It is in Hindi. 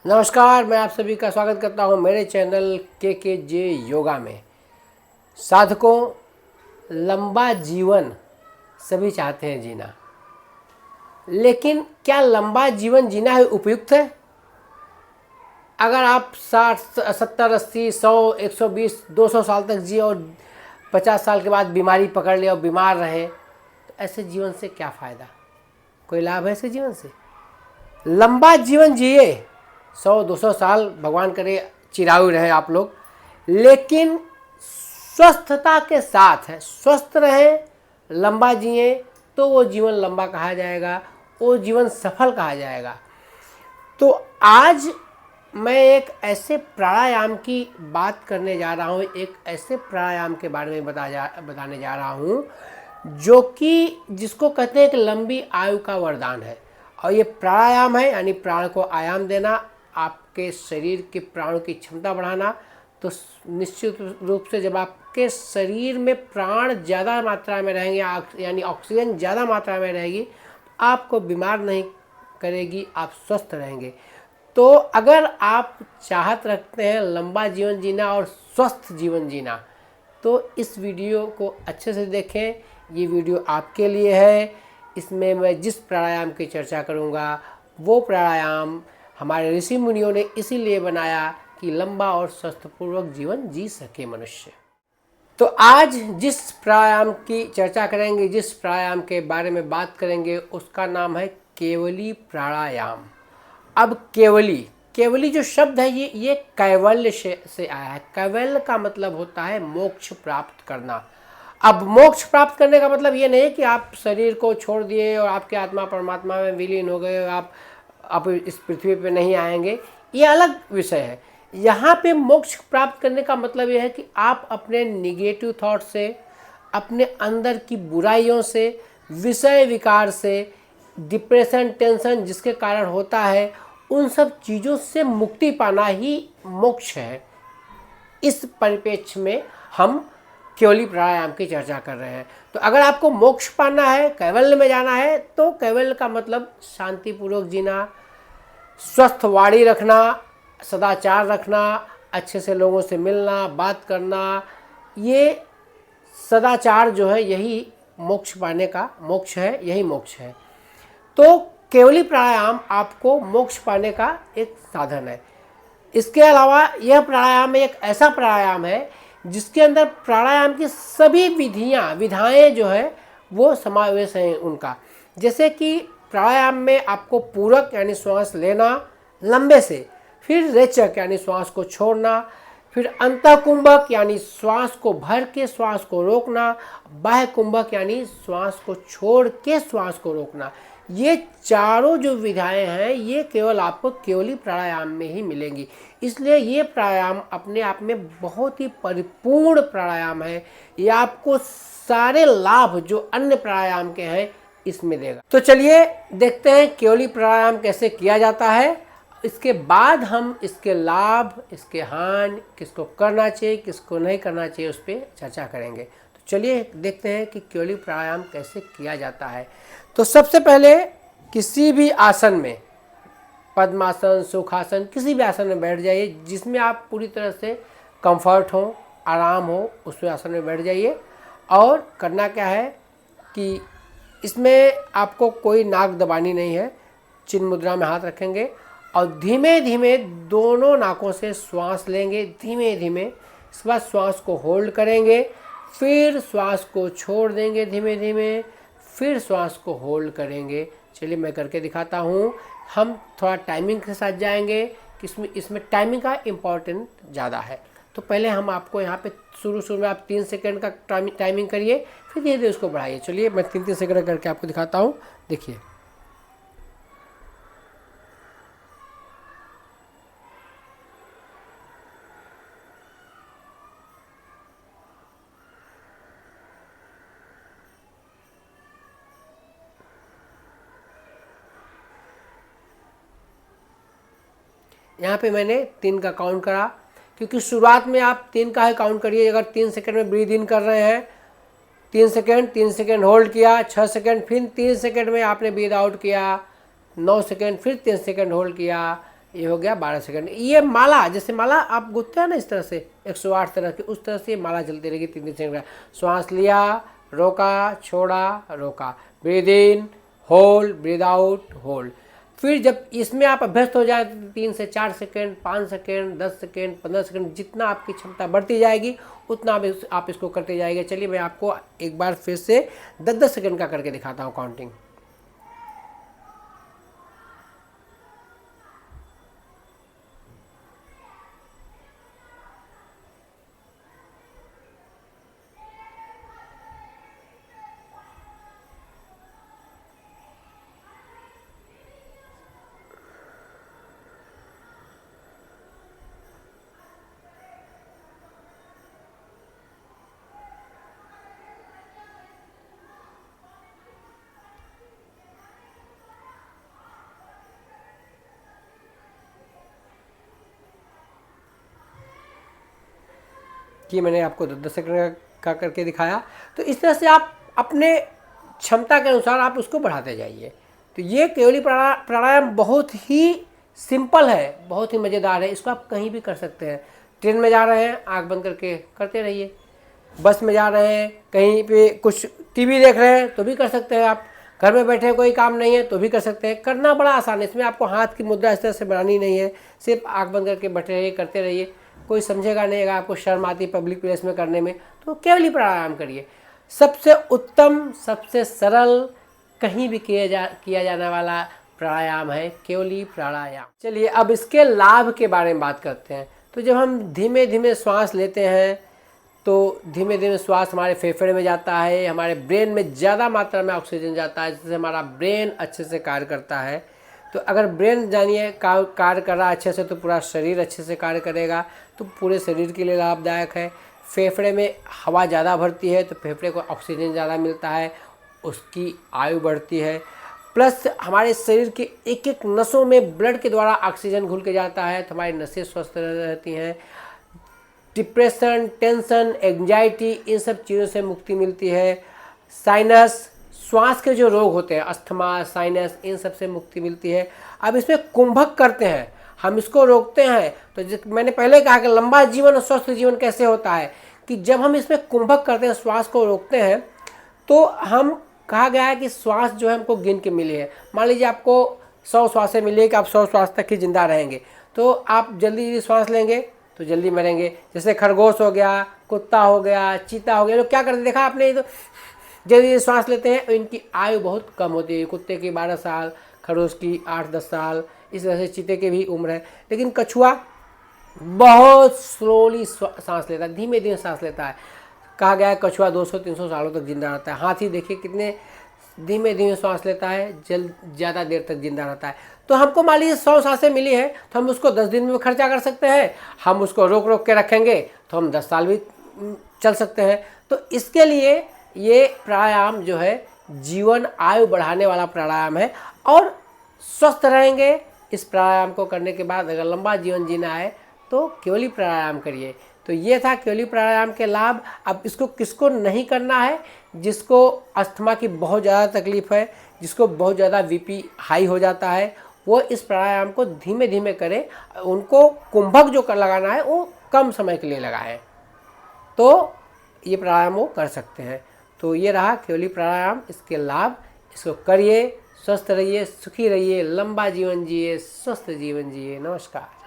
नमस्कार, मैं आप सभी का स्वागत करता हूं मेरे चैनल के जे योगा में। साधकों, लंबा जीवन सभी चाहते हैं जीना, लेकिन क्या लंबा जीवन जीना है उपयुक्त है? अगर आप 60, 70, 80, 100, 120, 200 साल तक जिए और 50 साल के बाद बीमारी पकड़ ले और बीमार रहे, तो ऐसे जीवन से क्या फ़ायदा? कोई लाभ है ऐसे जीवन से? लंबा जीवन जिए, 100-200 साल, भगवान करे चिरायु रहे आप लोग, लेकिन स्वस्थता के साथ है, स्वस्थ रहे, लंबा जिए, तो वो जीवन लंबा कहा जाएगा, वो जीवन सफल कहा जाएगा। तो आज मैं एक ऐसे प्राणायाम की बात करने जा रहा हूँ, एक ऐसे प्राणायाम के बारे में बताने जा रहा हूँ जो कि जिसको कहते हैं कि लंबी आयु का वरदान है। और ये प्राणायाम है, यानी प्राण को आयाम देना, आपके शरीर के प्राणों की क्षमता बढ़ाना। तो निश्चित रूप से जब आपके शरीर में प्राण ज़्यादा मात्रा में रहेंगे, यानी ऑक्सीजन ज़्यादा मात्रा में रहेगी, आपको बीमार नहीं करेगी, आप स्वस्थ रहेंगे। तो अगर आप चाहत रखते हैं लंबा जीवन जीना और स्वस्थ जीवन जीना, तो इस वीडियो को अच्छे से देखें। ये वीडियो आपके लिए है। इसमें मैं जिस प्राणायाम की चर्चा करूँगा वो प्राणायाम हमारे ऋषि मुनियों ने इसीलिए बनाया कि लंबा और स्वस्थपूर्वक जीवन जी सके मनुष्य। तो आज जिस प्राणायाम की चर्चा करेंगे, जिस प्राणायाम के बारे में बात करेंगे, उसका नाम है केवली प्राणायाम। अब केवली जो शब्द है ये कैवल्य से आया है। कैवल्य का मतलब होता है मोक्ष प्राप्त करना। अब मोक्ष प्राप्त करने का मतलब ये नहीं कि आप शरीर को छोड़ दिए और आपकी आत्मा परमात्मा में विलीन हो गए और आप इस पृथ्वी पे नहीं आएंगे, ये अलग विषय है। यहाँ पे मोक्ष प्राप्त करने का मतलब ये है कि आप अपने निगेटिव थॉट से, अपने अंदर की बुराइयों से, विषय विकार से, डिप्रेशन, टेंशन जिसके कारण होता है, उन सब चीज़ों से मुक्ति पाना ही मोक्ष है। इस परिप्रेक्ष्य में हम केवली प्राणायाम की चर्चा कर रहे हैं। तो अगर आपको मोक्ष पाना है, कैवल्य में जाना है, तो कैवल्य का मतलब शांतिपूर्वक जीना, स्वस्थ वाणी रखना, सदाचार रखना, अच्छे से लोगों से मिलना, बात करना, ये सदाचार जो है यही मोक्ष पाने का मोक्ष है, यही मोक्ष है। तो केवली प्राणायाम आपको मोक्ष पाने का एक साधन है। इसके अलावा यह प्राणायाम एक ऐसा प्राणायाम है जिसके अंदर प्राणायाम की सभी विधाएं जो है वो समावेश हैं उनका। जैसे कि प्राणायाम में आपको पूरक यानी श्वास लेना लंबे से, फिर रेचक यानी श्वास को छोड़ना, फिर अंतःकुंभक यानी श्वास को भर के श्वास को रोकना, बाह्य कुंभक यानी श्वास को छोड़ के श्वास को रोकना। ये चारों जो विधाएं हैं ये केवल आपको केवली प्राणायाम में ही मिलेंगी। इसलिए ये प्राणायाम अपने आप में बहुत ही परिपूर्ण प्राणायाम है। ये आपको सारे लाभ जो अन्य प्राणायाम के हैं इसमें देगा। तो चलिए देखते हैं केवली प्राणायाम कैसे किया जाता है। इसके बाद हम इसके लाभ, इसके हानि, किसको करना चाहिए, किसको नहीं करना चाहिए, उस पर चर्चा करेंगे। तो चलिए देखते हैं कि केवली प्राणायाम कैसे किया जाता है। तो सबसे पहले किसी भी आसन में, पद्मासन, सुखासन, किसी भी आसन में बैठ जाइए जिसमें आप पूरी तरह से कंफर्ट हो, आराम हो, उसमें आसन में बैठ जाइए। और करना क्या है कि इसमें आपको कोई नाक दबानी नहीं है। चिन्ह मुद्रा में हाथ रखेंगे और धीमे धीमे दोनों नाकों से श्वास लेंगे, धीमे धीमे। इसके बाद श्वास को होल्ड करेंगे, फिर श्वास को छोड़ देंगे धीमे धीमे, फिर श्वास को होल्ड करेंगे। चलिए मैं करके दिखाता हूँ। हम थोड़ा टाइमिंग के साथ जाएंगे कि इसमें टाइमिंग का इम्पोर्टेंट ज़्यादा है। तो पहले हम आपको यहाँ पे शुरू में आप 3 सेकंड का टाइमिंग करिए, फिर धीरे धीरे उसको बढ़ाइए। चलिए मैं 3-3 सेकंड करके आपको दिखाता हूँ, देखिए। यहाँ पे मैंने 3 का काउंट करा, क्योंकि शुरुआत में आप 3 का ही काउंट करिए। अगर 3 सेकंड में ब्रीद इन कर रहे हैं, 3 सेकंड होल्ड किया, 6 सेकंड, फिर 3 सेकंड में आपने ब्रीद आउट किया, 9 सेकंड, फिर 3 सेकंड होल्ड किया, ये हो गया 12 सेकंड। ये माला, जैसे माला आप गुथते हैं ना इस तरह से 108 तरह की, उस तरह से माला चलती रहेगी 3-3 सेकंड का। श्वास लिया, रोका, छोड़ा, रोका, breathe in, hold, breathe out, hold. फिर जब इसमें आप अभ्यस्त हो जाए 3 से 4 सेकेंड, 5 सेकेंड, 10 सेकेंड, 15 सेकेंड, जितना आपकी क्षमता बढ़ती जाएगी उतना आप इसको करते जाएंगे। चलिए मैं आपको एक बार फिर से 10-10 सेकेंड का करके दिखाता हूँ काउंटिंग। कि मैंने आपको 10 सेकंड का करके दिखाया। तो इस तरह से आप अपने क्षमता के अनुसार आप उसको बढ़ाते जाइए। तो ये केवली प्राणायाम बहुत ही सिंपल है, बहुत ही मज़ेदार है। इसको आप कहीं भी कर सकते हैं। ट्रेन में जा रहे हैं, आंख बंद करके करते रहिए। बस में जा रहे हैं, कहीं पे कुछ टीवी देख रहे हैं तो भी कर सकते हैं आप। घर में बैठे कोई काम नहीं है तो भी कर सकते हैं। करना बड़ा आसान है, इसमें आपको हाथ की मुद्रा इस तरह से बनानी नहीं है। सिर्फ आंख बंद करके बैठे रहिए, करते रहिए। कोई समझेगा नहीं, अगर आपको शर्म आती पब्लिक प्लेस में करने में तो केवल ही प्राणायाम करिए। सबसे उत्तम, सबसे सरल, कहीं भी किया जाने वाला प्राणायाम है केवली प्राणायाम। चलिए अब इसके लाभ के बारे में बात करते हैं। तो जब हम धीमे धीमे श्वास लेते हैं तो धीमे धीमे श्वास हमारे फेफड़े में जाता है, हमारे ब्रेन में ज़्यादा मात्रा में ऑक्सीजन जाता है, जिससे हमारा ब्रेन अच्छे से कार्य करता है। तो अगर ब्रेन जानिए कार्य कर रहा है अच्छे से तो पूरा शरीर अच्छे से कार्य करेगा, तो पूरे शरीर के लिए लाभदायक है। फेफड़े में हवा ज़्यादा भरती है तो फेफड़े को ऑक्सीजन ज़्यादा मिलता है, उसकी आयु बढ़ती है। प्लस हमारे शरीर के एक एक नसों में ब्लड के द्वारा ऑक्सीजन घुल के जाता है तो हमारी नसें स्वस्थ रहती हैं। डिप्रेशन, टेंशन, एंजाइटी, इन सब चीज़ों से मुक्ति मिलती है। साइनस, श्वास के जो रोग होते हैं, अस्थमा, साइनस, इन सब से मुक्ति मिलती है। अब इसमें कुंभक करते हैं, हम इसको रोकते हैं। तो मैंने पहले कहा कि लंबा जीवन और स्वस्थ जीवन कैसे होता है, कि जब हम इसमें कुंभक करते हैं, श्वास को रोकते हैं, तो हम कहा गया है कि श्वास जो है हमको गिन के मिली है। मान लीजिए आपको 100 श्वासें मिली है कि आप 100 श्वास तक ही जिंदा रहेंगे, तो आप जल्दी श्वास लेंगे तो जल्दी मरेंगे। जैसे खरगोश हो गया, कुत्ता हो गया, चीता हो गया, लोग क्या करते देखा आपने, तो जल्दी श्वास लेते हैं। इनकी आयु बहुत कम होती है। कुत्ते की 12 साल, खरगोश की 8-10 साल, इस तरह से चीते की भी उम्र है। लेकिन कछुआ बहुत स्लोली सांस लेता है, धीमे धीमे सांस लेता है। कहा गया है कछुआ 200-300 सालों तक जिंदा रहता है। हाथी देखिए कितने धीमे धीमे सांस लेता है, ज़्यादा देर तक जिंदा रहता है। तो हमको मान लीजिए 100 सांसें मिली है तो हम उसको 10 दिन में खर्चा कर सकते हैं। हम उसको रोक रोक के रखेंगे तो हम 10 साल भी चल सकते हैं। तो इसके लिए ये प्राणायाम जो है जीवन आयु बढ़ाने वाला प्राणायाम है। और स्वस्थ रहेंगे इस प्राणायाम को करने के बाद। अगर लंबा जीवन जीना है तो केवली प्राणायाम करिए। तो ये था केवली प्राणायाम के लाभ। अब इसको किसको नहीं करना है, जिसको अस्थमा की बहुत ज़्यादा तकलीफ है, जिसको बहुत ज़्यादा बीपी हाई हो जाता है, वो इस प्राणायाम को धीमे धीमे करें। उनको कुंभक जो कर लगाना है वो कम समय के लिए लगाएं, तो ये प्राणायाम वो कर सकते हैं। तो ये रहा केवली प्राणायाम, इसके लाभ। इसको करिए, स्वस्थ रहिए, सुखी रहिए, लंबा जीवन जिए, स्वस्थ जीवन जिए। नमस्कार।